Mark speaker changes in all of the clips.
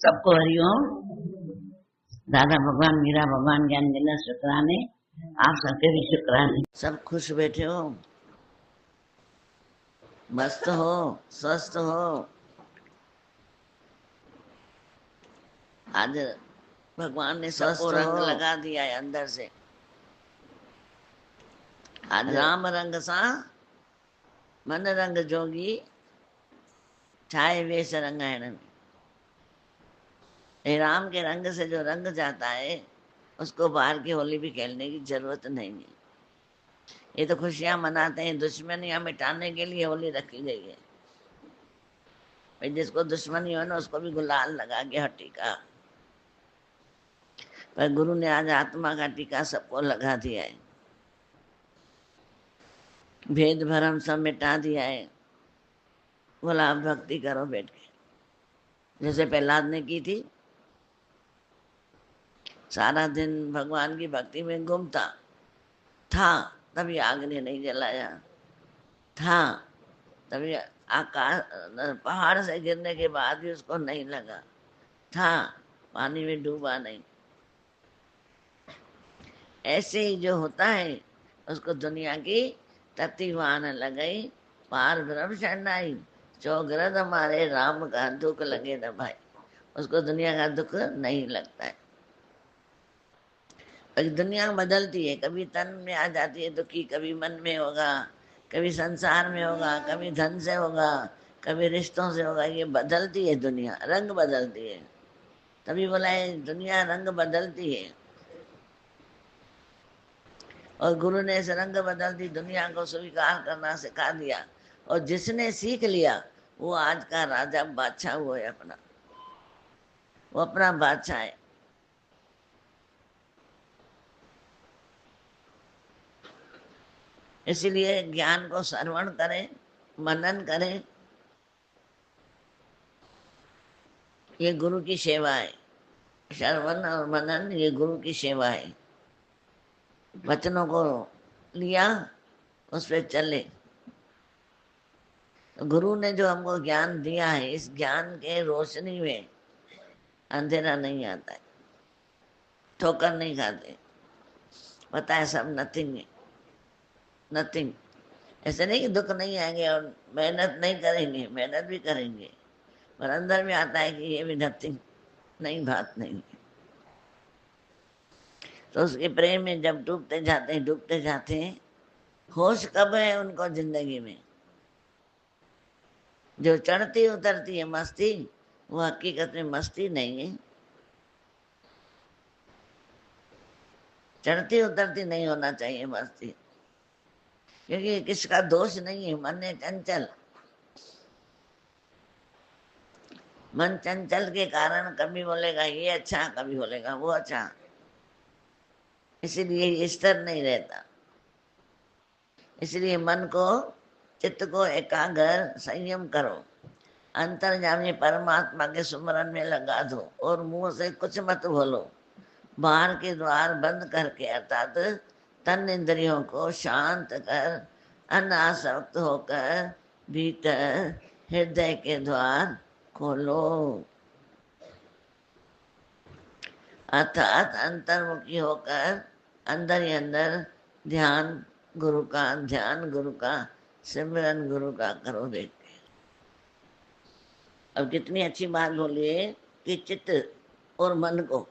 Speaker 1: सबको हरिओम। दादा भगवान, मीरा भगवान, ज्ञान गिरना शुक्राने, आप सबके भी शुक्राने। सब खुश बैठे हो, मस्त हो, स्वस्थ हो। आज भगवान ने सबको रंग लगा दिया है अंदर से। आज राम रंग सा मन रंग जोगी, छाए वेश रंगायण। राम के रंग से जो रंग जाता है उसको बाहर की होली भी खेलने की जरूरत नहीं है। ये तो खुशियां मनाते हैं, दुश्मनियां मिटाने के लिए होली रखी गई है। भाई जिसको दुश्मनी हो ना उसको भी गुलाल लगा के हर टीका। पर गुरु ने आज आत्मा का टीका सबको लगा दिया है, भेद भरम सब मिटा दिया है। बोला आप भक्ति करो बैठ के, जैसे प्रहलाद ने की थी। सारा दिन भगवान की भक्ति में घूमता था, तभी आग ने नहीं जलाया था, तभी आकाश पहाड़ से गिरने के बाद भी उसको नहीं लगा था, पानी में डूबा नहीं। ऐसे ही जो होता है उसको दुनिया की तत्वान लगई, पार ब्रह्म शरणाई, चौगरद हमारे राम का दुख लगे न भाई। उसको दुनिया का दुख नहीं लगता है। दुनिया बदलती है, कभी तन में आ जाती है दुखी, कभी मन में होगा, कभी संसार में होगा, कभी धन से होगा, कभी रिश्तों से होगा। ये बदलती है दुनिया, रंग बदलती है। तभी बोला है दुनिया रंग बदलती है, और गुरु ने इस रंग बदलती दुनिया को स्वीकार करना सिखा दिया। और जिसने सीख लिया वो आज का राजा बादशाह हुआ है अपना, वो अपना बादशाह है। इसलिए ज्ञान को श्रवण करें, मनन करें, ये गुरु की सेवा है। श्रवण और मनन ये गुरु की सेवा है। वचनों को लिया, उस पर चले। तो गुरु ने जो हमको ज्ञान दिया है, इस ज्ञान के रोशनी में अंधेरा नहीं आता है, ठोकर नहीं खाते। पता है सब नथिंग है, नथिंग। ऐसे नहीं कि दुख नहीं आएंगे और मेहनत नहीं करेंगे, मेहनत भी करेंगे, पर अंदर में आता है कि ये भी नथिंग, नहीं, बात नहीं है। तो उसके प्रेम में जब डूबते जाते हैं, डूबते जाते हैं, होश कब है उनको जिंदगी में? जो चढ़ती उतरती है मस्ती, वो हकीकत में मस्ती नहीं है। चढ़ती उतरती नहीं होना चाहिए मस्ती, क्योंकि किसका दोष नहीं है। मन है चंचल, मन चंचल के कारण कभी बोलेगा ये अच्छा, कभी बोलेगा वो अच्छा, इसीलिए ये स्थिर नहीं रहता। इसलिए मन को, चित्त को एकाग्र संयम करो, अंतर्यामी परमात्मा के सुमरन में लगा दो, और मुंह से कुछ मत बोलो। बाहर के द्वार बंद करके, अर्थात तन इंद्रियों को शांत कर, अनासक्त होकर भीतर हृदय के द्वार खोलो, अर्थात अंतर्मुखी होकर अंदर ही अंदर ध्यान गुरु का, ध्यान गुरु का, सिमरन गुरु का करो देख। अब कितनी अच्छी बात बोली है कि चित्त और मन को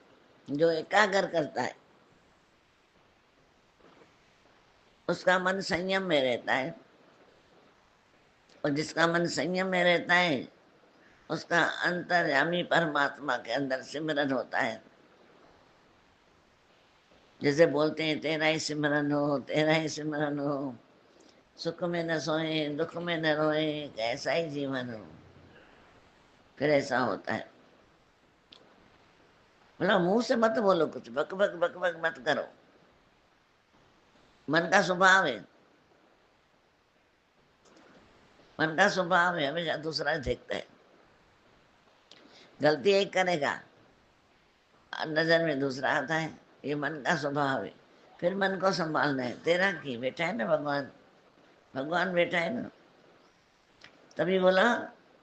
Speaker 1: जो एकाग्र करता है उसका मन संयम में रहता है, और जिसका मन संयम में रहता है उसका अंतर्यामी परमात्मा के अंदर सिमरन होता है। जैसे बोलते हैं तेरा ही सिमरन हो, तेरा ही सिमरन हो, सुख में न सोए, दुख में न रोए, कैसा ही जीवन हो। फिर ऐसा होता है। बोला मुंह से मत बोलो कुछ, बक बक बक बक मत करो। मन का स्वभाव है, मन का स्वभाव है हमेशा दूसरा देखता है। गलती एक करेगा, नजर में दूसरा आता है, ये मन का स्वभाव है। फिर मन को संभालना है। तेरा की बैठा है ना भगवान, भगवान बैठा है ना। तभी बोला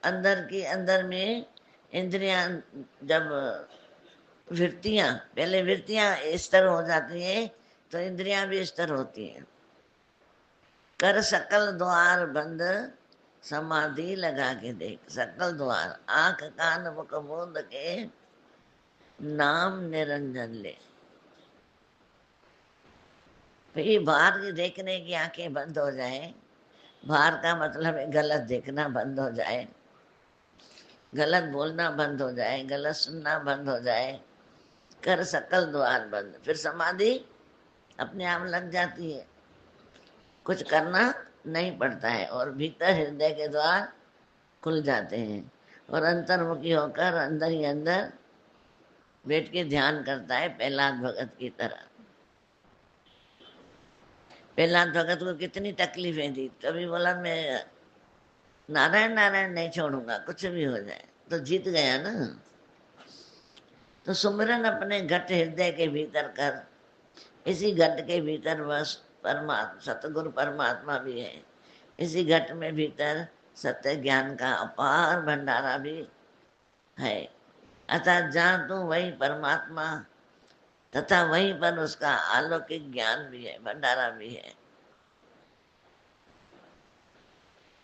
Speaker 1: अंदर की अंदर में इंद्रियां जब वृत्तियां, पहले वृत्तियां स्थिर हो जाती है तो इंद्रियां भी स्थिर होती हैं। कर सकल द्वार बंद समाधि लगा के देख। सकल द्वार, आंख कान मुख मूंद के नाम निरंजन ले। फिर बाहर की देखने की आंखें बंद हो जाए, बाहर का मतलब है गलत देखना बंद हो जाए, गलत बोलना बंद हो जाए, गलत सुनना बंद हो जाए, कर सकल द्वार बंद, फिर समाधि अपने आप लग जाती है, कुछ करना नहीं पड़ता है और भीतर हृदय के द्वार खुल जाते हैं और अंतर्मुखी होकर अंदर ही अंदर बैठ के ध्यान करता है प्रहलाद भगत की तरह। प्रहलाद भगत को कितनी तकलीफें दी, कभी बोला मैं नारायण नारायण नहीं छोड़ूंगा कुछ भी हो जाए, तो जीत गया ना। तो सुमिरन अपने घट हृदय के भीतर कर, इसी घट के भीतर बस परमात्मा सतगुरु परमात्मा भी है, इसी घट में भीतर सत्य ज्ञान का अपार भंडारा भी है। अतः जहाँ तू वही परमात्मा तथा वहीं पर उसका अलौकिक ज्ञान भी है, भंडारा भी है।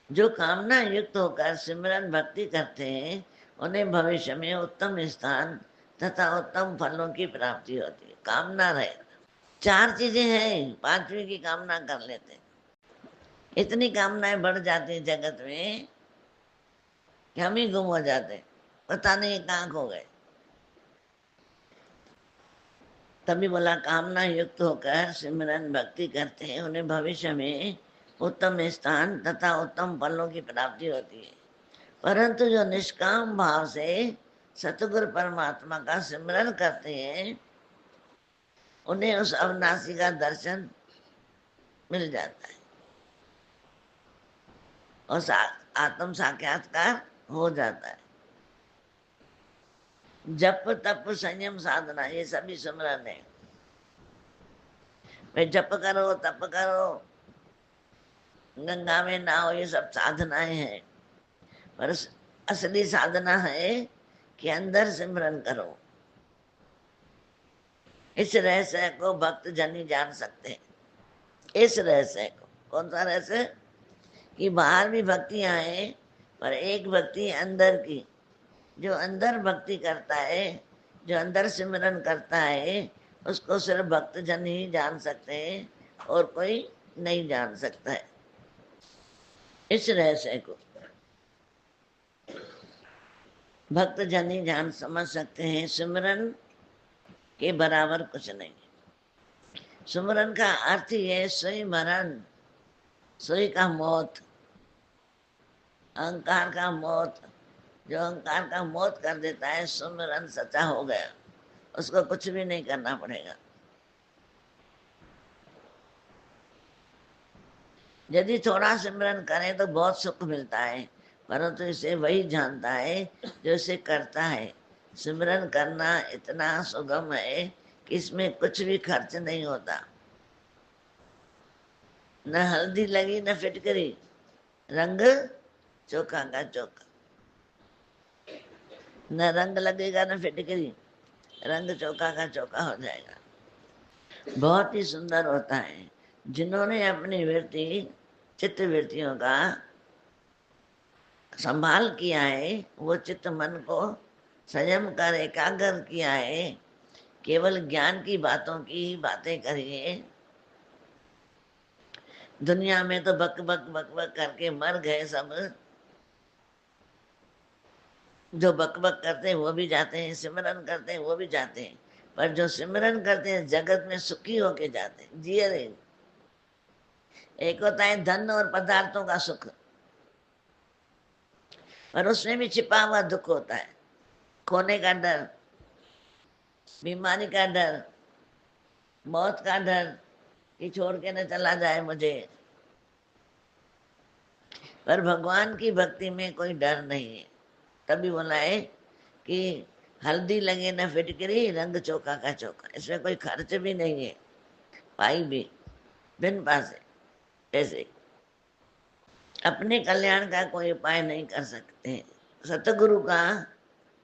Speaker 1: जो कामना युक्त होकर सिमरन भक्ति करते हैं उन्हें भविष्य में उत्तम स्थान तथा उत्तम फलों की प्राप्ति होती है। कामना रहे, चार चीजें हैं, पांचवी की कामना कर लेते हैं। इतनी कामनाएं बढ़ जाती हैं जगत में कि हम ही गुम हो जाते, पता नहीं कहाँ खो गए। तभी बोला कामना युक्त होकर सिमरन भक्ति करते हैं उन्हें भविष्य में उत्तम स्थान तथा उत्तम फलों की प्राप्ति होती है। परंतु जो निष्काम भाव से सतगुरु परमात्मा का सिमरन करते हैं उन्हें उस अविनाशी का दर्शन मिल जाता है और आत्म साक्षात्कार हो जाता है। जप तप संयम साधना ये सभी सिमरन है। भाई जप करो तप करो गंगा में नहाओ, ये सब साधनाएं हैं, पर असली साधना है कि अंदर सिमरन करो। इस रहस्य को भक्त जन ही जान सकते हैं। इस रहस्य को, कौन सा रहस्य? कि बाहर भी भक्तियां हैं पर एक भक्ति अंदर की, जो अंदर भक्ति करता है, जो अंदर सिमरन करता है, उसको सिर्फ भक्त जन ही जान सकते हैं और कोई नहीं जान सकता है। इस रहस्य को भक्त जन ही जान समझ सकते हैं। सिमरन के बराबर कुछ नहीं। सिमरन का अर्थ ही है सोई मरण, सोई का मौत, अहंकार का मौत। जो अहंकार का मौत कर देता है सिमरन सच्चा हो गया, उसको कुछ भी नहीं करना पड़ेगा। यदि थोड़ा सिमरन करें तो बहुत सुख मिलता है, परंतु इसे वही जानता है जो इसे करता है। सिमरन करना इतना सुगम है कि इसमें कुछ भी खर्च नहीं होता, न हल्दी लगी न फिटकरी, रंग चोखा का चोखा। न रंग लगेगा न फिटकरी, रंग चोखा का चोखा हो जाएगा। बहुत ही सुंदर होता है। जिन्होंने अपनी वृत्ति चित्त वृत्तियों का संभाल किया है, वो चित्त मन को संयम कर एकाग्र किया है, केवल ज्ञान की बातों की ही बातें करिए। दुनिया में तो बक बक बक बक करके मर गए सब। जो बक बक करते हैं वो भी जाते हैं, सिमरन करते हैं वो भी जाते हैं, पर जो सिमरन करते हैं जगत में सुखी होके जाते हैं, जिए रहे। एक होता है धन और पदार्थों का सुख, पर उसमें भी छिपा हुआ दुख होता है। खोने का डर, बीमारी का डर, मौत का डर कि छोड़ के न चला जाए मुझे। पर भगवान की भक्ति में कोई डर नहीं है। तभी बोला है कि हल्दी लगे न फिटकरी, रंग चोखा का चोखा। इसमें कोई खर्च भी नहीं है, पाई भी बिन पासे पैसे। अपने कल्याण का कोई उपाय नहीं कर सकते। सतगुरु का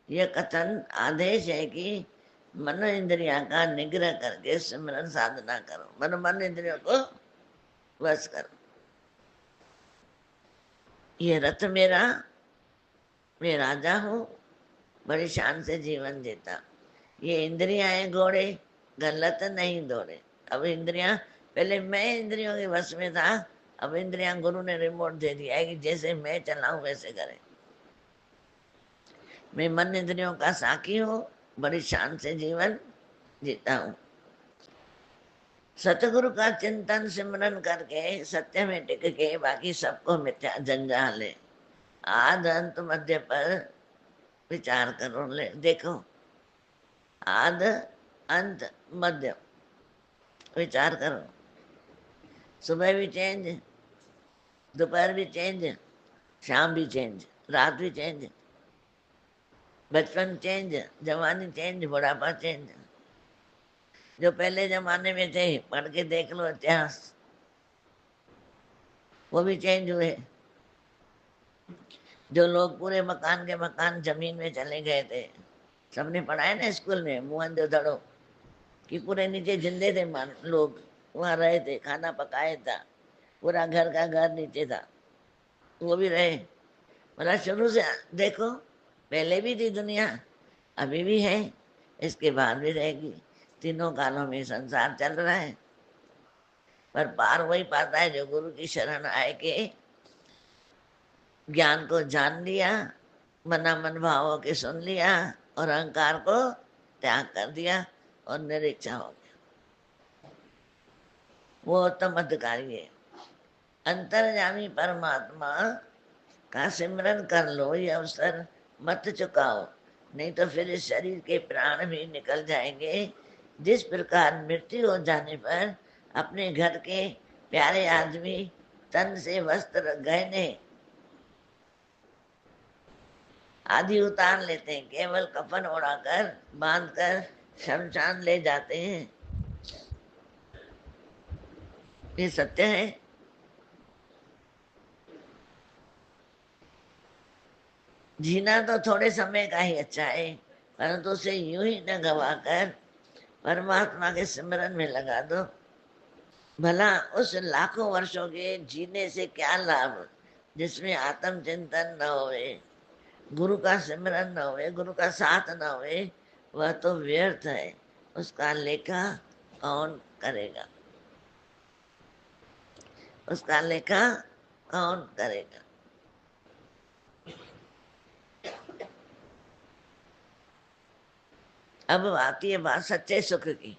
Speaker 1: यह कथन आदेश है कि मन इंद्रिया का निग्रह करके सिमरन साधना करो, मन इंद्रियों को वश करो। ये रथ मेरा, मैं राजा हूँ, बड़ी शान से जीवन जीता। ये इंद्रियां हैं घोड़े, गलत नहीं दौड़े। अब इंद्रियां, पहले मैं इंद्रियों के वश में था, अब इंद्रियां गुरु ने रिमोट दे दिया है कि जैसे मैं चलाऊं वैसे करें। मैं मन इंद्रियों का साकी हूँ, बड़ी शान से जीवन जीता हूँ। सतगुरु का चिंतन सिमरन करके सत्य में टिक के बाकी सबको मिथ्या जंजाल है। आद अंत मध्य पर विचार करो, ले देखो, आद अंत मध्य विचार करो। सुबह भी चेंज, दोपहर भी चेंज, शाम भी चेंज, रात भी चेंज, बचपन चेंज, जवानी चेंज, बुढ़ापा चेंज। जो पहले जमाने में थे पढ़ के देख लो इतिहास, वो भी चेंज हुए। जो लोग पूरे मकान के मकान जमीन में चले गए थे, सबने पढ़ा है ना स्कूल में, मोहनजोदड़ो, कि पूरे नीचे जिंदे थे लोग, वहां रहे थे, खाना पकाया था, पूरा घर का घर नीचे था, वो भी रहे। मतलब शुरू से देखो, पहले भी थी दुनिया, अभी भी है, इसके बाद भी रहेगी। तीनों कालों में संसार चल रहा है। पर पार वही पाता है जो गुरु की शरण आए के ज्ञान को जान लिया, मना मन भावों के सुन लिया और अहंकार को त्याग कर दिया और निरीक्षा हो गया। वो उत्तम अधिकारी है। अंतर्यामी परमात्मा का सिमरन कर लो, ये अवसर मत चुकाओ, नहीं तो फिर इस शरीर के प्राण भी निकल जाएंगे। जिस प्रकार मृत्यु हो जाने पर अपने घर के प्यारे आदमी तन से वस्त्र गहने आदि उतार लेते हैं, केवल कफन ओढ़ाकर बांधकर शमशान ले जाते हैं। ये सत्य है। जीना तो थोड़े समय का ही अच्छा है, परंतु उसे यूं ही न गवाकर परमात्मा के सिमरन में लगा दो। भला उस लाखों वर्षों के जीने से क्या लाभ जिसमें आत्म चिंतन न होए, गुरु का सिमरन न होए, गुरु का साथ न होए, वह तो व्यर्थ है। उसका लेखा कौन करेगा? उसका लेखा कौन करेगा? अब आती है बात सच्चे सुख की।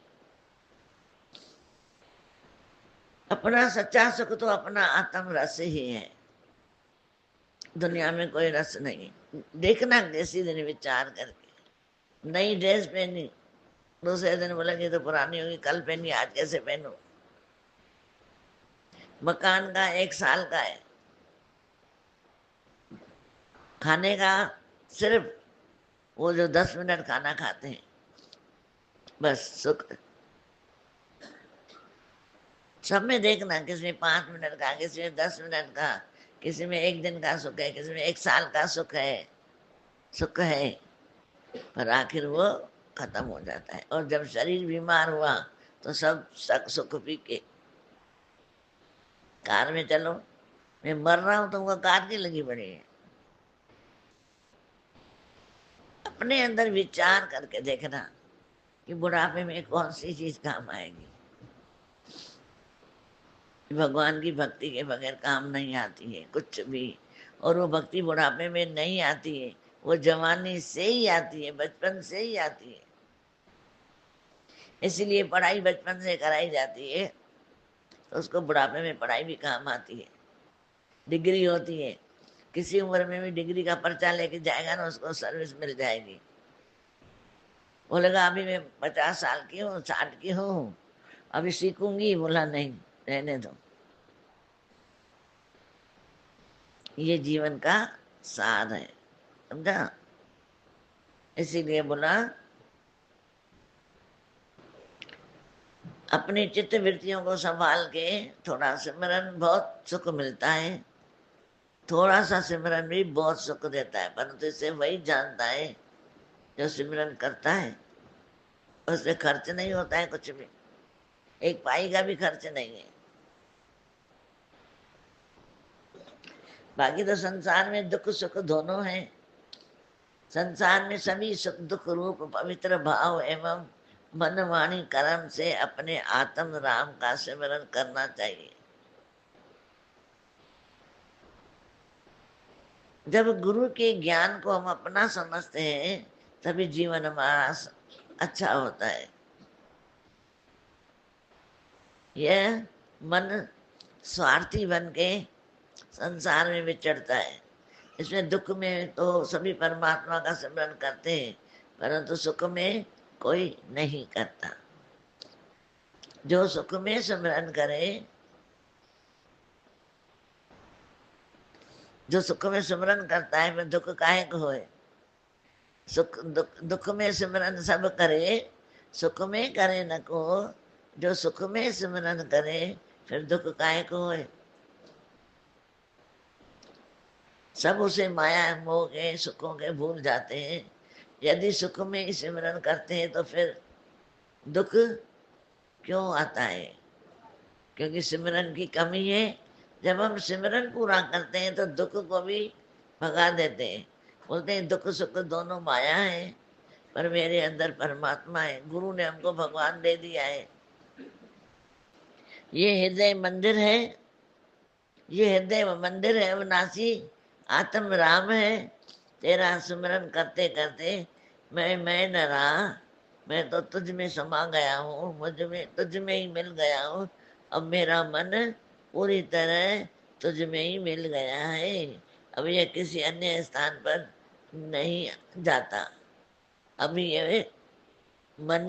Speaker 1: अपना सच्चा सुख तो अपना आत्म रस ही है, दुनिया में कोई रस नहीं। देखना किसी दिन विचार करके, नई ड्रेस पहनी, दूसरे दिन बोलेंगे तो पुरानी होगी, कल पहनी आज कैसे पहनूं। मकान का 1 साल का है, खाने का सिर्फ वो जो 10 मिनट खाना खाते हैं, बस सुख। सब में देखना, किसी में 5 मिनट का, किसी में 10 मिनट का, किसी में 1 दिन का सुख है, किसी में 1 साल का सुख है। सुख है पर आखिर वो खत्म हो जाता है। और जब शरीर बीमार हुआ तो सब सुख पी के, कार में चलो, मैं मर रहा हूं तुमको कार की लगी पड़ी है। अपने अंदर विचार करके देखना कि बुढ़ापे में कौन सी चीज काम आएगी। भगवान की भक्ति के बगैर काम नहीं आती है कुछ भी, और वो भक्ति बुढ़ापे में नहीं आती है, वो जवानी से ही आती है, बचपन से ही आती है। इसीलिए पढ़ाई बचपन से कराई जाती है, तो उसको बुढ़ापे में पढ़ाई भी काम आती है। डिग्री होती है, किसी उम्र में भी डिग्री का पर्चा लेके जाएगा ना, उसको सर्विस मिल जाएगी। बोलेगा अभी मैं 50 साल की हूँ, 60 की हूँ, अभी सीखूंगी। बोला नहीं, रहने दो। ये जीवन का सार है, समझा? इसीलिए बोला अपनी चित्त वृत्तियों को संभाल के थोड़ा सिमरन, बहुत सुख मिलता है। थोड़ा सा सिमरन भी बहुत सुख देता है, परंतु इसे वही जानता है जो सिमरन करता है उससे खर्च नहीं होता है कुछ भी, एक पाई का भी खर्च नहीं है। बाकी तो संसार में दुख सुख दोनों हैं। संसार में सभी सुख दुख रूप पवित्र भाव एवं मन वाणी कर्म से अपने आत्म राम का सिमरन करना चाहिए। जब गुरु के ज्ञान को हम अपना समझते हैं तभी जीवन हमारा अच्छा होता है। यह मन स्वार्थी बन के संसार में विचरता है। इसमें दुख में तो सभी परमात्मा का सिमरन करते हैं, परंतु सुख में कोई नहीं करता। जो सुख में सिमरन करे, जो सुख में सिमरन करता है, फिर दुख काहे को होए। सुख दुख में सिमरन सब करे, सुख में करे न को। जो सुख में सिमरन करे फिर दुख काहे को होए। सब उसे माया मोह के सुखों के भूल जाते हैं। यदि सुख में ही सिमरन करते हैं तो फिर दुख क्यों आता है? क्योंकि सिमरन की कमी है। जब हम सिमरन पूरा करते हैं तो दुख को भी भगा देते हैं। बोलते हैं दुख सुख दोनों माया है, पर मेरे अंदर परमात्मा है। गुरु ने हमको भगवान दे दिया है। ये हृदय मंदिर है, ये हृदय मंदिर है अविनाशी, आत्म राम है। तेरा सिमरन करते करते मैं न रहा, मैं तो तुझ में समा गया हूँ, मुझ में तुझ में ही मिल गया हूँ। अब मेरा मन पूरी तरह तुझ में ही मिल गया है। अब ये किसी अन्य स्थान पर नहीं जाता। अभी ये मन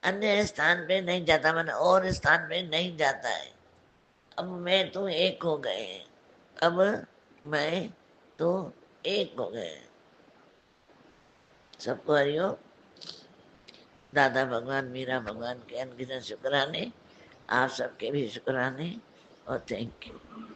Speaker 1: अन्य स्थान पे नहीं जाता, मन और स्थान पे नहीं जाता है। अब मैं तो एक हो गए, अब मैं तो एक हो गए। सबको हरिओम। दादा भगवान मीरा भगवान के अनगिनत शुक्राने, आप सबके भी शुक्राने और थैंक यू।